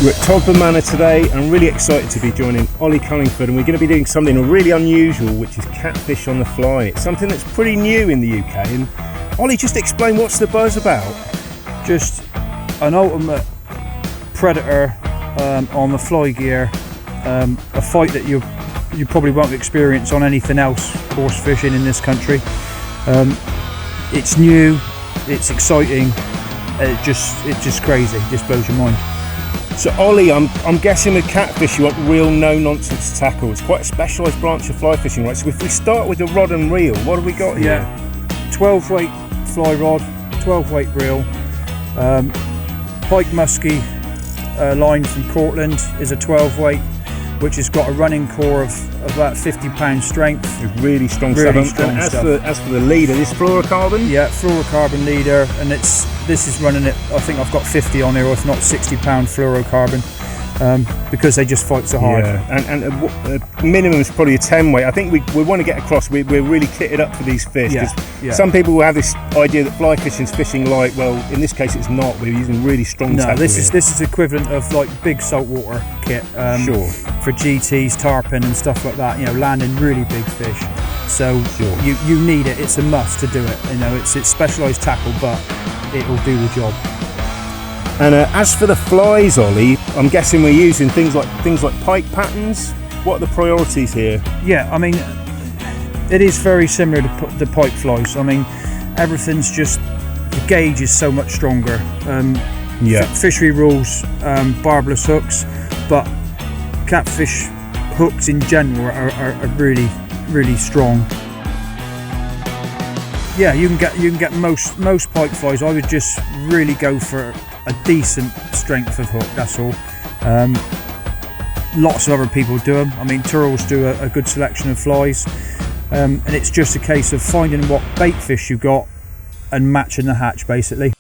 We're at Todber Manor today. I'm really excited to be joining Olly Cullingford, and we're going to be doing something really unusual, which is catfish on the fly. It's something that's pretty new in the UK, and Olly, just explain what's the buzz about. Just an ultimate predator on the fly gear, a fight that you probably won't experience on anything else coarse fishing in this country. It's new, it's exciting, it's just crazy, it just blows your mind. So Olly, I'm guessing with catfish you want real no-nonsense tackle. It's quite a specialised branch of fly fishing, right? So if we start with the rod and reel, what have we got here? Yeah, 12 weight fly rod, 12 weight reel. Pike Musky line from Cortland is a 12 weight, which has got a running core of about 50 pound strength. With really strong really stuff. And as for the leader, this fluorocarbon? Yeah, fluorocarbon leader, and this is running it, I think I've got 50 on here, or if not 60 pound fluorocarbon, because they just fight so hard. Yeah, and minimum is probably a 10 weight. I think we want to get across, we're really kitted up for these fish. Yeah. Some people will have this idea that fly fishing is fishing light. Well, in this case it's not. We're using really strong tackle. No, this is equivalent of like big saltwater kit. Sure. For GTs, tarpon and stuff like that, you know, landing really big fish. So sure. you need it, it's a must to do it. You know, it's specialised tackle, but it will do the job. And as for the flies, Olly, I'm guessing we're using things like pike patterns. What are the priorities here? Yeah, I mean, it is very similar to the pike flies. I mean, everything's just, the gauge is so much stronger. Fishery rules, barbless hooks, but catfish hooks in general are really, really strong. Yeah, you can get most pike flies. I would just really go for a decent strength of hook, that's all. Lots of other people do them. I mean, Turralls do a good selection of flies, and it's just a case of finding what bait fish you got and matching the hatch, basically.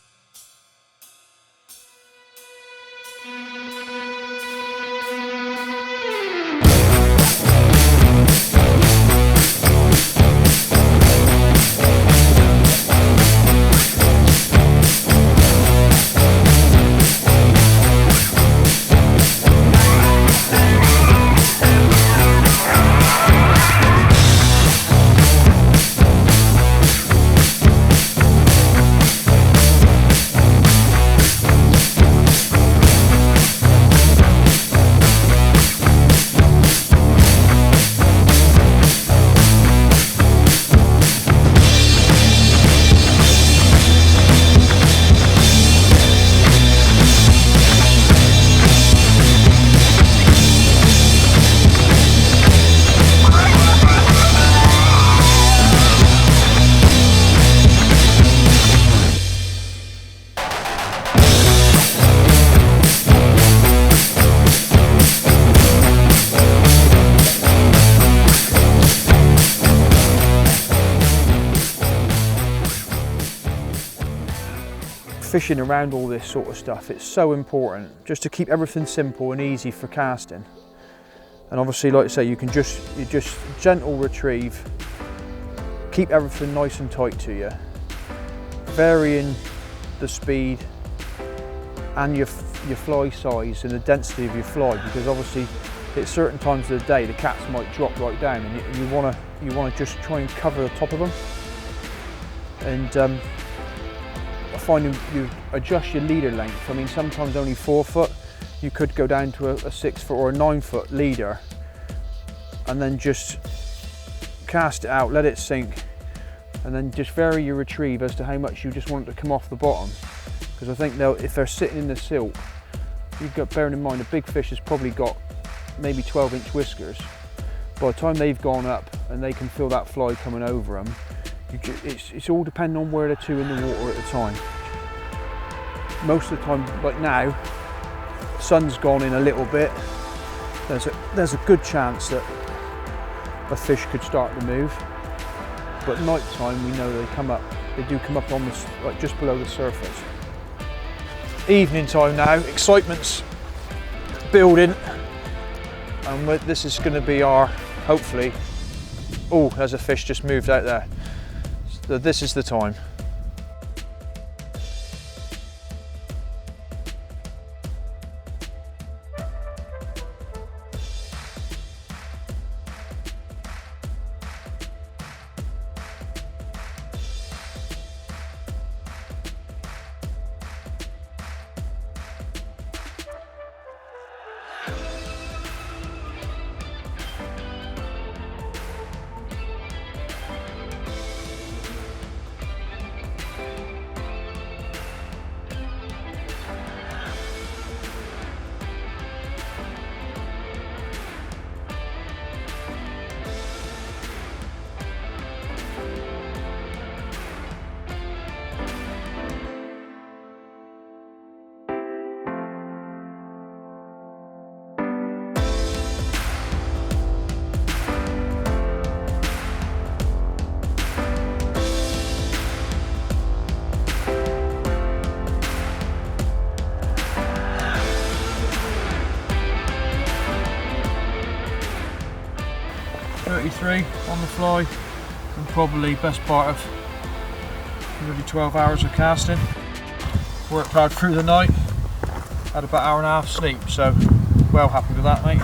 Fishing around all this sort of stuff, it's so important just to keep everything simple and easy for casting. And obviously, like I say, you just gentle retrieve, keep everything nice and tight to you, varying the speed and your fly size and the density of your fly, because obviously at certain times of the day the cats might drop right down, and you want to just try and cover the top of them. And finding you adjust your leader length. I mean, sometimes only 4 foot. You could go down to a 6 foot or a 9 foot leader, and then just cast it out, let it sink, and then just vary your retrieve as to how much you just want it to come off the bottom. Because I think if they're sitting in the silt, you've got, bearing in mind a big fish has probably got maybe 12-inch whiskers. By the time they've gone up and they can feel that fly coming over them, it's all depending on where they're to in the water at the time. Most of the time, like now, sun's gone in a little bit, there's a good chance that a fish could start to move. But night time, we know they do come up on this, like just below the surface. Evening time now, excitement's building, and this is going to be our, hopefully, oh, there's a fish just moved out there. So this is the time. 3 on the fly, and probably best part of nearly 12 hours of casting. Worked hard through the night, had about an hour and a half sleep, so well happy with that, mate.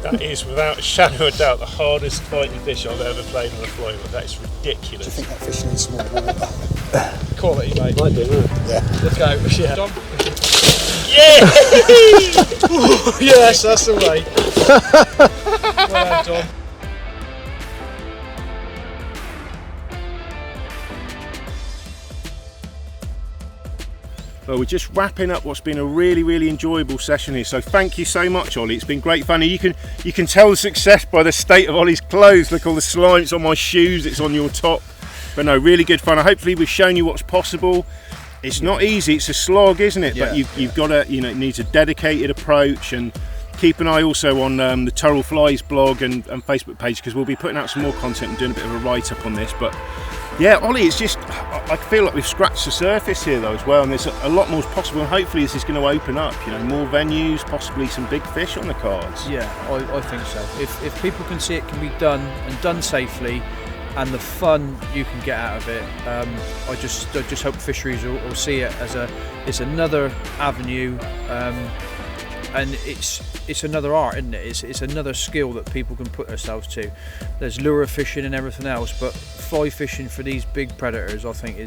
That is, without a shadow of doubt, the hardest fighting fish I've ever played on a fly with. That is ridiculous. Do you think that fish needs small water? Quality, mate. Might do, yeah. Let's go. Yeah. John? Yeah! Yes, that's the way. Well done, John. Well, we're just wrapping up what's been a really enjoyable session here. So thank you so much, Ollie. It's been great fun. You can tell the success by the state of Ollie's clothes. Look, all the slime, it's on my shoes, it's on your top. But no, really good fun. Hopefully we've shown you what's possible. It's not easy, it's a slog, isn't it? Yeah, but you've got to, it needs a dedicated approach, and keep an eye also on the Turrall Flies blog and Facebook page, because we'll be putting out some more content and doing a bit of a write-up on this. But yeah, Ollie, it's just, I feel like we've scratched the surface here though as well, and there's a lot more possible, and hopefully this is going to open up, more venues, possibly some big fish on the cards. Yeah, I think so. If people can see it can be done, and done safely, and the fun you can get out of it, I just hope fisheries will see it as it's another avenue, and it's another art, isn't it? It's another skill that people can put themselves to. There's lure fishing and everything else, but fly fishing for these big predators, I think,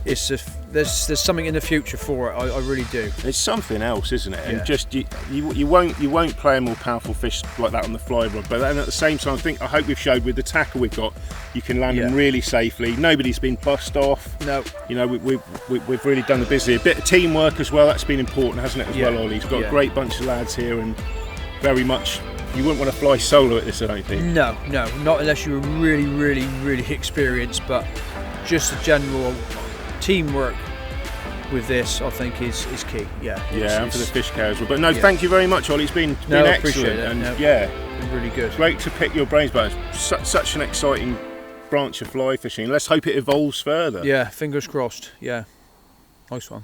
there's something in the future for it. I really do. It's something else, isn't it? And Yeah. just you won't play a more powerful fish like that on the fly rod. But then at the same time, I hope we've showed with the tackle we've got, you can land them really safely. Nobody's been bussed off. No. We've really done the business. A bit of teamwork as well. That's been important, hasn't it? As well, Ollie. He's got a great bunch of lads here, and very much. You wouldn't want to fly solo at this, I don't think. No, not unless you were really experienced. But just the general teamwork with this, I think, is key. Yeah. And for the fish care as well. But no, thank you very much, Ollie. It's been excellent. Appreciate it. And been really good. Great to pick your brains about it. Such an exciting branch of fly fishing. Let's hope it evolves further. Yeah, fingers crossed. Yeah, nice one.